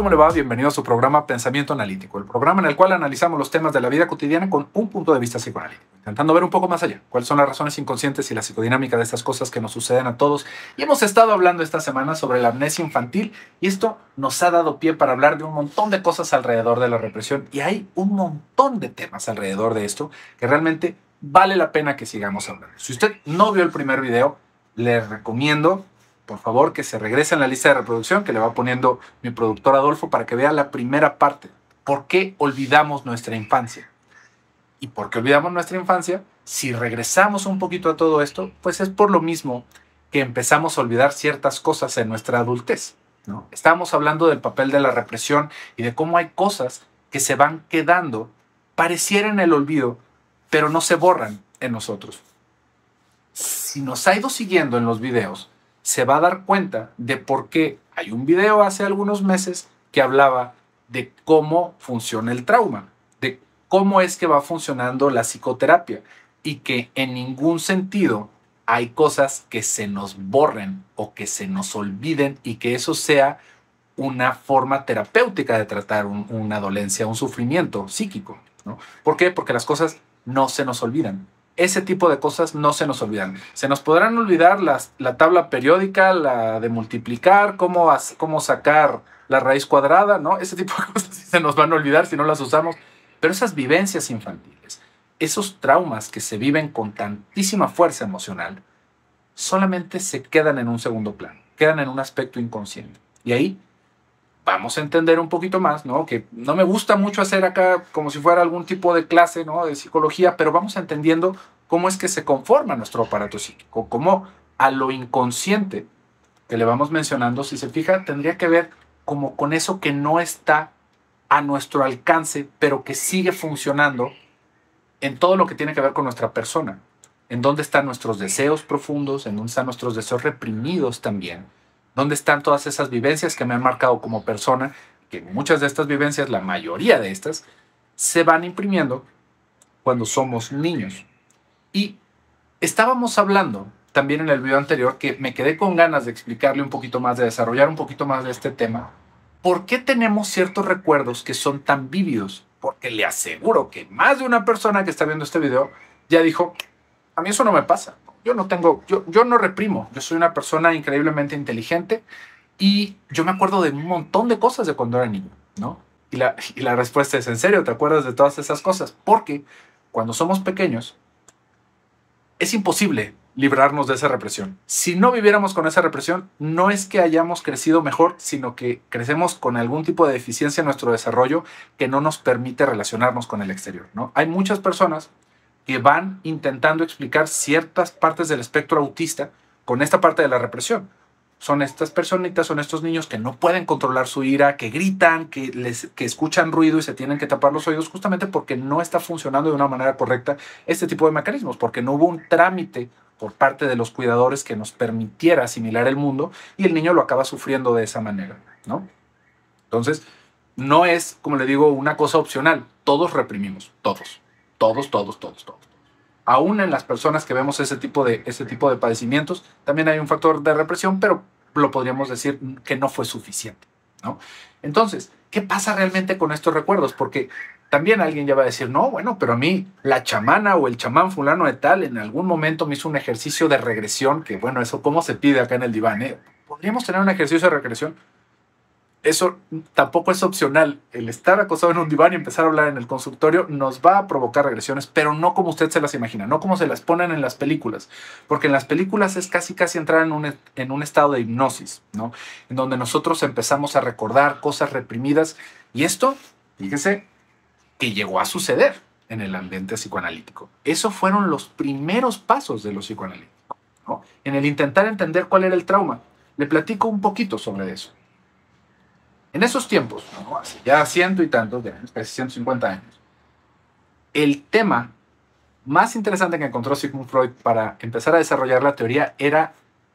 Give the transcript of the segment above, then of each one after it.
¿Cómo le va? Bienvenido a su programa Pensamiento Analítico, el programa en el cual analizamos los temas de la vida cotidiana con un punto de vista psicoanalítico, intentando ver un poco más allá, cuáles son las razones inconscientes y la psicodinámica de estas cosas que nos suceden a todos. Y hemos estado hablando esta semana sobre la amnesia infantil y esto nos ha dado pie para hablar de un montón de cosas alrededor de la represión y hay un montón de temas alrededor de esto que realmente vale la pena que sigamos hablando. Si usted no vio el primer video, le recomiendo por favor, que se regrese en la lista de reproducción que le va poniendo mi productor Adolfo para que vea la primera parte. ¿Por qué olvidamos nuestra infancia? ¿Y por qué olvidamos nuestra infancia? Si regresamos un poquito a todo esto, pues es por lo mismo que empezamos a olvidar ciertas cosas en nuestra adultez, ¿no? Estábamos hablando del papel de la represión y de cómo hay cosas que se van quedando, pareciera en el olvido, pero no se borran en nosotros. Si nos ha ido siguiendo en los videos, se va a dar cuenta de por qué hay un video hace algunos meses que hablaba de cómo funciona el trauma, de cómo es que va funcionando la psicoterapia y que en ningún sentido hay cosas que se nos borren o que se nos olviden y que eso sea una forma terapéutica de tratar una dolencia, un sufrimiento psíquico, ¿no? ¿Por qué? Porque las cosas no se nos olvidan. Ese tipo de cosas no se nos olvidan. Se nos podrán olvidar la tabla periódica, la de multiplicar, cómo sacar la raíz cuadrada, ¿no? Ese tipo de cosas sí se nos van a olvidar si no las usamos. Pero esas vivencias infantiles, esos traumas que se viven con tantísima fuerza emocional, solamente se quedan en un segundo plano, quedan en un aspecto inconsciente. Y ahí vamos a entender un poquito más, ¿no? Que no me gusta mucho hacer acá como si fuera algún tipo de clase, ¿no? De psicología, pero vamos entendiendo cómo es que se conforma nuestro aparato psíquico, cómo a lo inconsciente que le vamos mencionando, si se fija, tendría que ver como con eso que no está a nuestro alcance, pero que sigue funcionando en todo lo que tiene que ver con nuestra persona. En dónde están nuestros deseos profundos, en dónde están nuestros deseos reprimidos también. ¿Dónde están todas esas vivencias que me han marcado como persona? Que muchas de estas vivencias, la mayoría de estas, se van imprimiendo cuando somos niños. Y estábamos hablando también en el video anterior, que me quedé con ganas de explicarle un poquito más, de desarrollar un poquito más de este tema. ¿Por qué tenemos ciertos recuerdos que son tan vívidos? Porque le aseguro que más de una persona que está viendo este video ya dijo, a mí eso no me pasa. Yo no reprimo, yo soy una persona increíblemente inteligente y yo me acuerdo de un montón de cosas de cuando era niño, ¿no? Y la respuesta es, ¿en serio te acuerdas de todas esas cosas? Porque cuando somos pequeños es imposible librarnos de esa represión. Si no viviéramos con esa represión, no es que hayamos crecido mejor, sino que crecemos con algún tipo de deficiencia en nuestro desarrollo que no nos permite relacionarnos con el exterior, ¿no? Hay muchas personas que van intentando explicar ciertas partes del espectro autista con esta parte de la represión. Son estas personitas, son estos niños que no pueden controlar su ira, que gritan, que escuchan ruido y se tienen que tapar los oídos justamente porque no está funcionando de una manera correcta este tipo de mecanismos, porque no hubo un trámite por parte de los cuidadores que nos permitiera asimilar el mundo y el niño lo acaba sufriendo de esa manera, ¿no? Entonces, no es, como le digo, una cosa opcional. Todos reprimimos, todos. Todos. Aún en las personas que vemos ese tipo de padecimientos, también hay un factor de represión, pero lo podríamos decir que no fue suficiente, ¿no? Entonces, ¿qué pasa realmente con estos recuerdos? Porque también alguien ya va a decir, no, bueno, pero a mí la chamana o el chamán fulano de tal en algún momento me hizo un ejercicio de regresión, que bueno, eso cómo se pide acá en el diván, ¿eh? ¿Podríamos tener un ejercicio de regresión? Eso tampoco es opcional. El estar acostado en un diván y empezar a hablar en el consultorio nos va a provocar regresiones, pero no como usted se las imagina, no como se las ponen en las películas, porque en las películas es casi entrar en un estado de hipnosis, ¿no? En donde nosotros empezamos a recordar cosas reprimidas y esto, fíjese, que llegó a suceder en el ambiente psicoanalítico. Esos fueron los primeros pasos de los psicoanalíticos, ¿no? En el intentar entender cuál era el trauma. Le platico un poquito sobre eso. En esos tiempos, ¿no? Hace ya ciento y tantos de años, casi 150 años, el tema más interesante que encontró Sigmund Freud para empezar a desarrollar la teoría era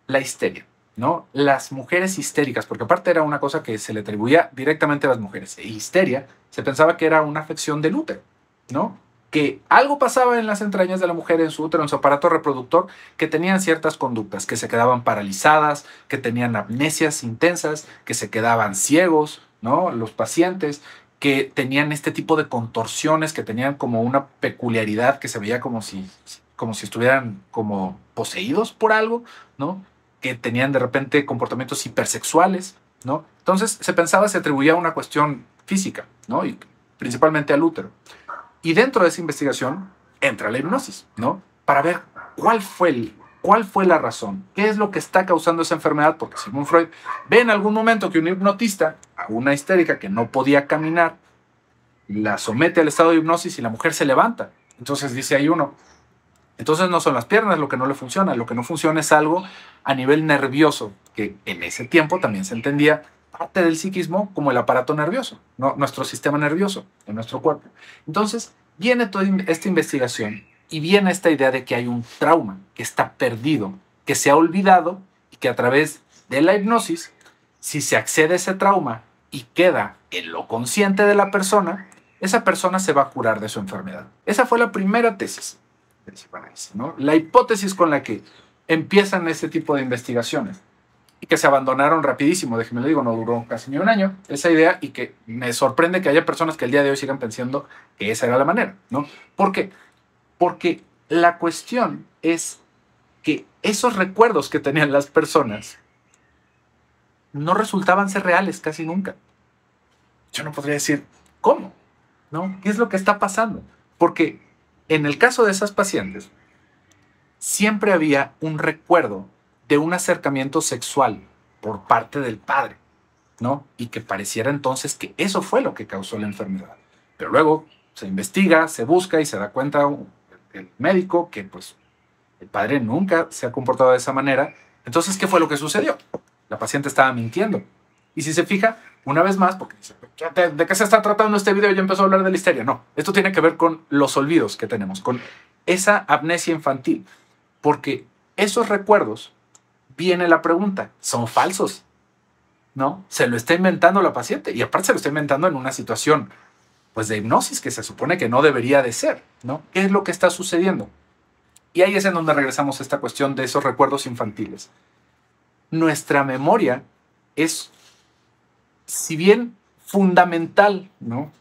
la histeria, ¿no? Las mujeres histéricas, porque aparte era una cosa que se le atribuía directamente a las mujeres. E histeria se pensaba que era una afección del útero, ¿no? Que algo pasaba en las entrañas de la mujer, en su útero, en su aparato reproductor, que tenían ciertas conductas, que se quedaban paralizadas, que tenían amnesias intensas, que se quedaban ciegos, ¿no? Los pacientes que tenían este tipo de contorsiones, que tenían como una peculiaridad que se veía como si estuvieran como poseídos por algo, ¿no? Que tenían de repente comportamientos hipersexuales, ¿no? Entonces se pensaba, se atribuía a una cuestión física, ¿no? Y principalmente al útero. Y dentro de esa investigación entra la hipnosis, ¿no? Para ver cuál fue la razón, qué es lo que está causando esa enfermedad, porque Sigmund Freud ve en algún momento que un hipnotista, a una histérica que no podía caminar, la somete al estado de hipnosis y la mujer se levanta. Entonces dice ahí uno, entonces no son las piernas lo que no le funciona, lo que no funciona es algo a nivel nervioso, que en ese tiempo también se entendía parte del psiquismo como el aparato nervioso, ¿no? Nuestro sistema nervioso en nuestro cuerpo. Entonces viene toda esta investigación y viene esta idea de que hay un trauma que está perdido, que se ha olvidado y que a través de la hipnosis, si se accede a ese trauma y queda en lo consciente de la persona, esa persona se va a curar de su enfermedad. Esa fue la primera tesis del psicoanálisis, ¿no? La hipótesis con la que empiezan este tipo de investigaciones y que se abandonaron rapidísimo, déjeme le digo, no duró casi ni un año esa idea, y que me sorprende que haya personas que el día de hoy sigan pensando que esa era la manera, ¿no? ¿Por qué? Porque la cuestión es que esos recuerdos que tenían las personas no resultaban ser reales casi nunca. Yo no podría decir, ¿cómo? ¿No? ¿Qué es lo que está pasando? Porque en el caso de esas pacientes, siempre había un recuerdo de un acercamiento sexual por parte del padre, ¿no? Y que pareciera entonces que eso fue lo que causó la enfermedad. Pero luego se investiga, se busca y se da cuenta el médico que pues el padre nunca se ha comportado de esa manera. Entonces, ¿qué fue lo que sucedió? La paciente estaba mintiendo. Y si se fija, una vez más, porque dice, ¿de qué se está tratando este video? Ya empezó a hablar de la histeria. No, esto tiene que ver con los olvidos que tenemos, con esa amnesia infantil. Porque esos recuerdos, viene la pregunta, son falsos, ¿no? Se lo está inventando la paciente, y aparte se lo está inventando en una situación pues de hipnosis que se supone que no debería de ser, ¿no? ¿Qué es lo que está sucediendo? Y ahí es en donde regresamos a esta cuestión de esos recuerdos infantiles. Nuestra memoria es, si bien fundamental, ¿no?,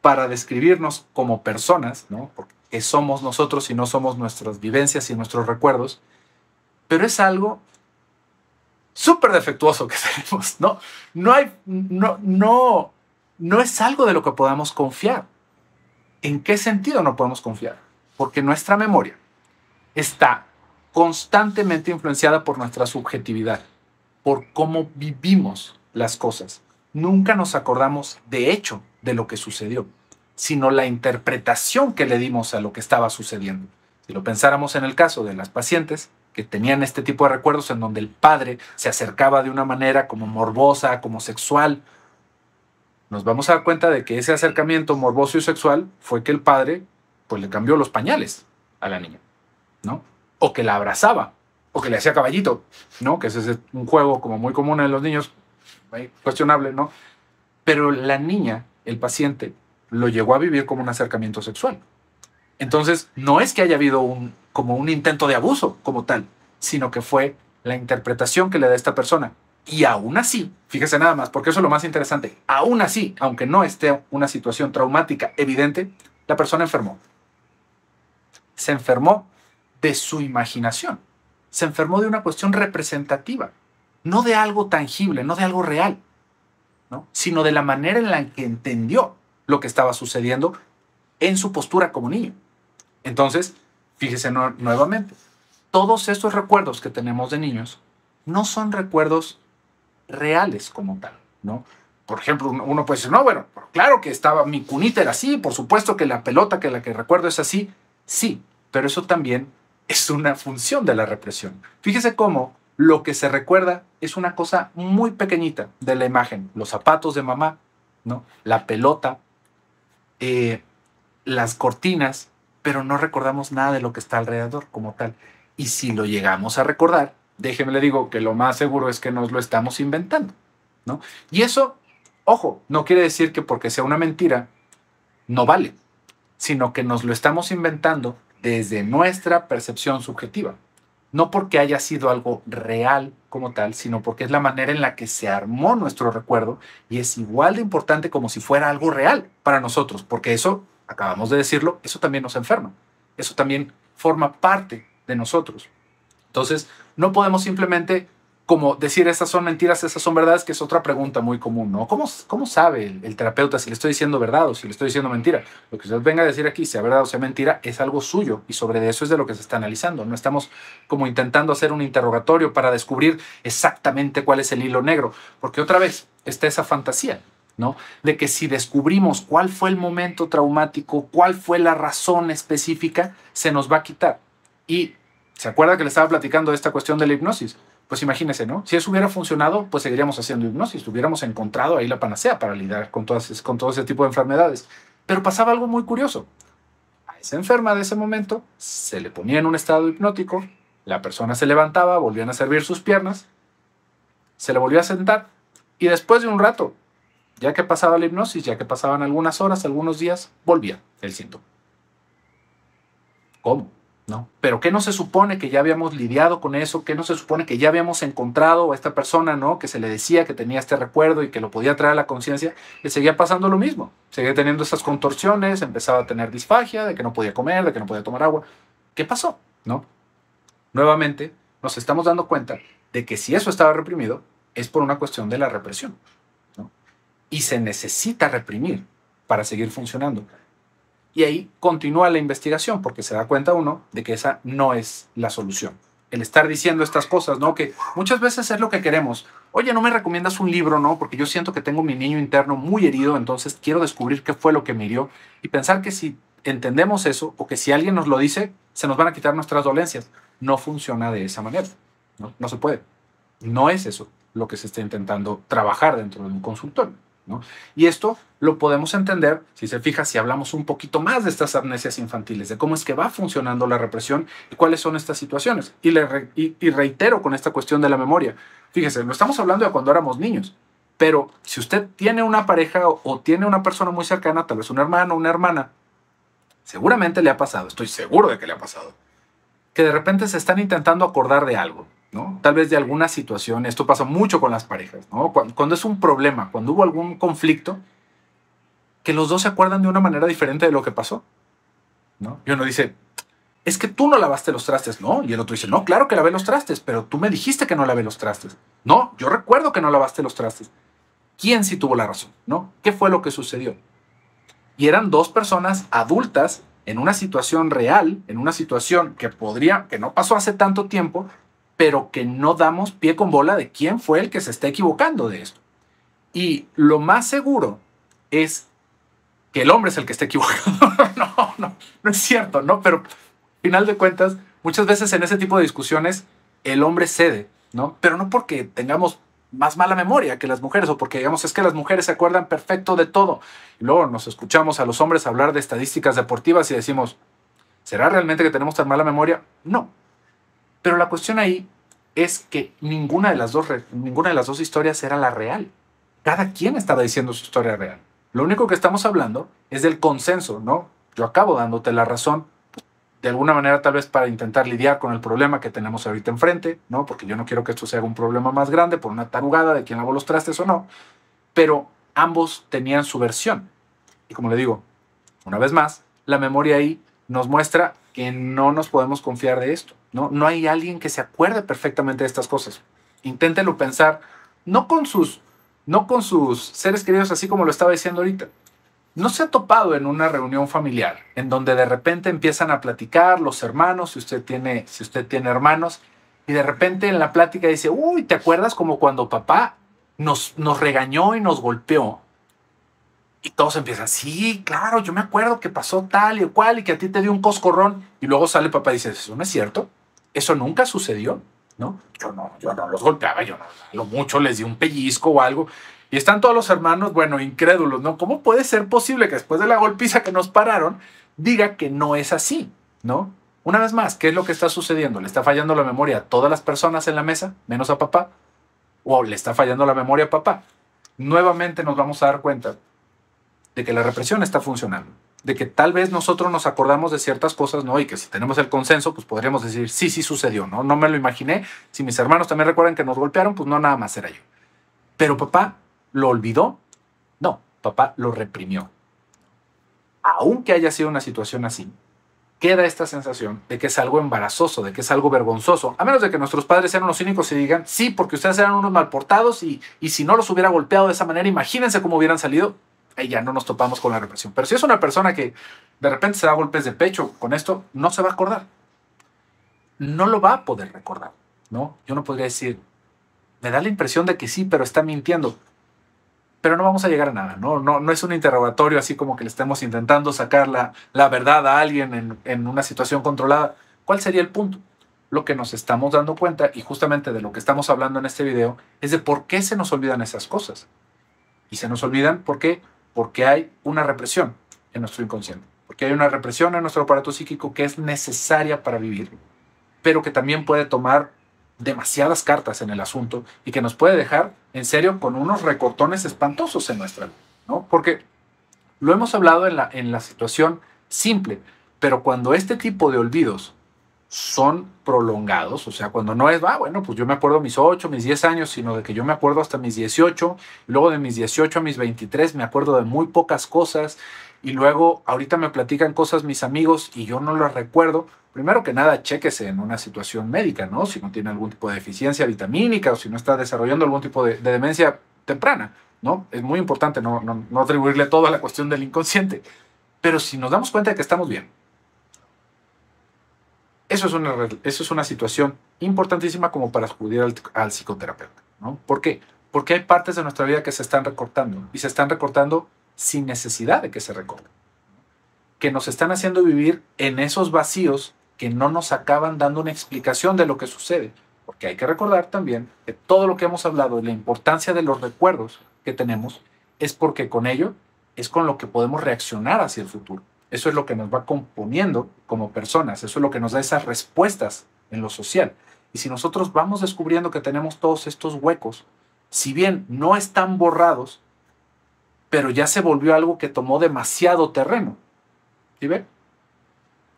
para describirnos como personas, ¿no?, porque somos nosotros y no somos nuestras vivencias y nuestros recuerdos, pero es algo súper defectuoso que tenemos, ¿no? No es algo de lo que podamos confiar. ¿En qué sentido no podemos confiar? Porque nuestra memoria está constantemente influenciada por nuestra subjetividad, por cómo vivimos las cosas. Nunca nos acordamos de hecho de lo que sucedió, sino la interpretación que le dimos a lo que estaba sucediendo. Si lo pensáramos en el caso de las pacientes que tenían este tipo de recuerdos en donde el padre se acercaba de una manera como morbosa, como sexual, nos vamos a dar cuenta de que ese acercamiento morboso y sexual fue que el padre pues le cambió los pañales a la niña, ¿no? O que la abrazaba, o que le hacía caballito, ¿no? Que ese es un juego como muy común en los niños, cuestionable, ¿no? Pero la niña, el paciente, lo llegó a vivir como un acercamiento sexual. Entonces, no es que haya habido como un intento de abuso como tal, sino que fue la interpretación que le da esta persona. Y aún así, fíjese nada más, porque eso es lo más interesante, aún así, aunque no esté una situación traumática evidente, la persona enfermó. Se enfermó de su imaginación. Se enfermó de una cuestión representativa, no de algo tangible, no de algo real, ¿no?, sino de la manera en la que entendió lo que estaba sucediendo en su postura como niño. Entonces, fíjese nuevamente, todos estos recuerdos que tenemos de niños no son recuerdos reales como tal, ¿no? Por ejemplo, uno puede decir, no, bueno, claro que mi cunita era así, por supuesto que la pelota que la que recuerdo es así, sí, pero eso también es una función de la represión. Fíjese cómo lo que se recuerda es una cosa muy pequeñita de la imagen, los zapatos de mamá, ¿no?, la pelota, las cortinas, pero no recordamos nada de lo que está alrededor como tal. Y si lo llegamos a recordar, déjeme le digo que lo más seguro es que nos lo estamos inventando, ¿no? Y eso, ojo, no quiere decir que porque sea una mentira no vale, sino que nos lo estamos inventando desde nuestra percepción subjetiva. no porque haya sido algo real como tal, sino porque es la manera en la que se armó nuestro recuerdo y es igual de importante como si fuera algo real para nosotros, porque eso, acabamos de decirlo, eso también nos enferma, eso también forma parte de nosotros. Entonces, no podemos simplemente como decir esas son mentiras, esas son verdades, que es otra pregunta muy común, ¿no? ¿Cómo sabe el terapeuta si le estoy diciendo verdad o si le estoy diciendo mentira? Lo que usted venga a decir aquí, sea verdad o sea mentira, es algo suyo y sobre eso es de lo que se está analizando. No estamos como intentando hacer un interrogatorio para descubrir exactamente cuál es el hilo negro, porque otra vez está esa fantasía, ¿no? De que si descubrimos cuál fue el momento traumático, cuál fue la razón específica, se nos va a quitar. Y ¿se acuerda que le estaba platicando de esta cuestión de la hipnosis? Pues imagínese, ¿no? Si eso hubiera funcionado, pues seguiríamos haciendo hipnosis, hubiéramos encontrado ahí la panacea para lidiar con todo ese tipo de enfermedades. Pero pasaba algo muy curioso. A esa enferma de ese momento se le ponía en un estado hipnótico, la persona se levantaba, volvían a servir sus piernas, se le volvió a sentar y después de un rato, ya que pasaba la hipnosis, ya que pasaban algunas horas, algunos días, volvía el síntoma. ¿Cómo? ¿No? Pero ¿qué no se supone que ya habíamos lidiado con eso? ¿Qué no se supone que ya habíamos encontrado a esta persona, ¿no? Que se le decía que tenía este recuerdo y que lo podía traer a la conciencia? Le seguía pasando lo mismo. Seguía teniendo estas contorsiones, empezaba a tener disfagia, de que no podía comer, de que no podía tomar agua. ¿Qué pasó? ¿No? Nuevamente, nos estamos dando cuenta de que si eso estaba reprimido, es por una cuestión de la represión, ¿no? Y se necesita reprimir para seguir funcionando. Y ahí continúa la investigación porque se da cuenta uno de que esa no es la solución. El estar diciendo estas cosas, ¿no? Que muchas veces es lo que queremos. Oye, ¿no me recomiendas un libro, no? Porque yo siento que tengo mi niño interno muy herido, entonces quiero descubrir qué fue lo que me hirió. Y pensar que si entendemos eso o que si alguien nos lo dice, se nos van a quitar nuestras dolencias. No funciona de esa manera, ¿no? No se puede. No es eso lo que se está intentando trabajar dentro de un consultorio, ¿no? Y esto lo podemos entender, si se fija, si hablamos un poquito más de estas amnesias infantiles, de cómo es que va funcionando la represión y cuáles son estas situaciones. Y reitero con esta cuestión de la memoria. Fíjese, no estamos hablando de cuando éramos niños, pero si usted tiene una pareja o tiene una persona muy cercana, tal vez un hermano o una hermana, seguramente le ha pasado, estoy seguro de que le ha pasado, que de repente se están intentando acordar de algo, ¿no? Tal vez de alguna situación. Esto pasa mucho con las parejas, ¿no? Cuando es un problema, cuando hubo algún conflicto, que los dos se acuerdan de una manera diferente de lo que pasó, ¿no? Y uno dice, es que tú no lavaste los trastes, ¿no? Y el otro dice, no, claro que lavé los trastes, pero tú me dijiste que no lavé los trastes. No, yo recuerdo que no lavaste los trastes. ¿Quién sí tuvo la razón, no? ¿Qué fue lo que sucedió? Y eran dos personas adultas en una situación real, en una situación que no pasó hace tanto tiempo, pero que no damos pie con bola de quién fue el que se está equivocando de esto. Y lo más seguro es que el hombre es el que está equivocado. No es cierto, ¿no? Pero al final de cuentas, muchas veces en ese tipo de discusiones, el hombre cede, ¿no? Pero no porque tengamos más mala memoria que las mujeres o porque digamos es que las mujeres se acuerdan perfecto de todo. Y luego nos escuchamos a los hombres hablar de estadísticas deportivas y decimos, ¿será realmente que tenemos tan mala memoria? No. Pero la cuestión ahí es que ninguna de las dos historias era la real. Cada quien estaba diciendo su historia real. Lo único que estamos hablando es del consenso, ¿no? Yo acabo dándote la razón, de alguna manera tal vez para intentar lidiar con el problema que tenemos ahorita enfrente, ¿no? Porque yo no quiero que esto se haga un problema más grande por una tarugada de quién lavó los trastes o no. Pero ambos tenían su versión. Y como le digo, una vez más, la memoria ahí nos muestra que no nos podemos confiar de esto, ¿no? No hay alguien que se acuerde perfectamente de estas cosas. Inténtelo pensar, no con sus seres queridos, así como lo estaba diciendo ahorita. ¿No se ha topado en una reunión familiar en donde de repente empiezan a platicar los hermanos, si usted tiene hermanos, y de repente en la plática dice, uy, ¿te acuerdas como cuando papá nos regañó y nos golpeó? Y todos empiezan, sí, claro, yo me acuerdo que pasó tal y cual y que a ti te dio un coscorrón. Y luego sale papá y dice, eso no es cierto, eso nunca sucedió, ¿no? Yo no los golpeaba, yo no, a lo mucho les di un pellizco o algo. Y están todos los hermanos, bueno, incrédulos, ¿no? ¿Cómo puede ser posible que después de la golpiza que nos pararon, diga que no es así, ¿no? Una vez más, ¿qué es lo que está sucediendo? ¿Le está fallando la memoria a todas las personas en la mesa, menos a papá? ¿O le está fallando la memoria a papá? Nuevamente nos vamos a dar cuenta de que la represión está funcionando. de que tal vez nosotros nos acordamos de ciertas cosas, ¿no? Y que si tenemos el consenso, pues podríamos decir, sí, sí sucedió, ¿no? No me lo imaginé. Si mis hermanos también recuerdan que nos golpearon, pues no, nada más era yo. Pero papá lo olvidó. No, papá lo reprimió. Aunque haya sido una situación así, queda esta sensación de que es algo embarazoso, de que es algo vergonzoso, a menos de que nuestros padres sean los únicos y digan, sí, porque ustedes eran unos malportados y si no los hubiera golpeado de esa manera, imagínense cómo hubieran salido, ahí ya no nos topamos con la represión. Pero si es una persona que de repente se da golpes de pecho con esto, no se va a acordar. No lo va a poder recordar, ¿no? Yo no podría decir, me da la impresión de que sí, pero está mintiendo. Pero no vamos a llegar a nada, ¿no? No es un interrogatorio así como que le estemos intentando sacar la verdad a alguien en una situación controlada. ¿Cuál sería el punto? Lo que nos estamos dando cuenta, y justamente de lo que estamos hablando en este video, es de por qué se nos olvidan esas cosas. Y se nos olvidan, ¿por qué? Porque hay una represión en nuestro inconsciente. Porque hay una represión en nuestro aparato psíquico que es necesaria para vivir, pero que también puede tomar demasiadas cartas en el asunto y que nos puede dejar, en serio, con unos recortones espantosos en nuestra vida, ¿no? Porque lo hemos hablado en la situación simple, pero cuando este tipo de olvidos son prolongados, o sea, cuando no es, bueno, pues yo me acuerdo mis 8, mis 10 años, sino de que yo me acuerdo hasta mis 18, y luego de mis 18 a mis 23 me acuerdo de muy pocas cosas, y luego ahorita me platican cosas mis amigos y yo no las recuerdo. Primero que nada, chéquese en una situación médica, ¿no? Si no tiene algún tipo de deficiencia vitamínica o si no está desarrollando algún tipo de demencia temprana, ¿no? Es muy importante no atribuirle todo a la cuestión del inconsciente. Pero si nos damos cuenta de que estamos bien, eso es una situación importantísima como para acudir al psicoterapeuta, ¿no? ¿Por qué? Porque hay partes de nuestra vida que se están recortando y se están recortando sin necesidad de que se recorten, que nos están haciendo vivir en esos vacíos que no nos acaban dando una explicación de lo que sucede. Porque hay que recordar también que todo lo que hemos hablado de la importancia de los recuerdos que tenemos es porque con ello es con lo que podemos reaccionar hacia el futuro. Eso es lo que nos va componiendo como personas, eso es lo que nos da esas respuestas en lo social. Y si nosotros vamos descubriendo que tenemos todos estos huecos, si bien no están borrados, pero ya se volvió algo que tomó demasiado terreno. ¿Sí ve?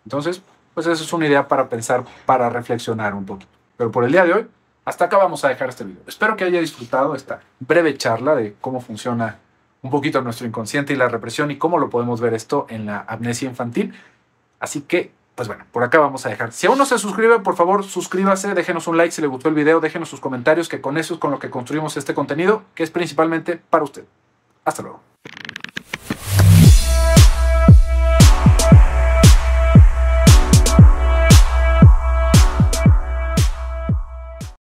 Entonces, pues eso es una idea para pensar, para reflexionar un poquito. Pero por el día de hoy, hasta acá vamos a dejar este video. Espero que haya disfrutado esta breve charla de cómo funciona un poquito nuestro inconsciente y la represión y cómo lo podemos ver esto en la amnesia infantil. Así que, pues bueno, por acá vamos a dejar. Si aún no se suscribe, por favor, suscríbase, déjenos un like si le gustó el video, déjenos sus comentarios, que con eso es con lo que construimos este contenido, que es principalmente para usted. Hasta luego.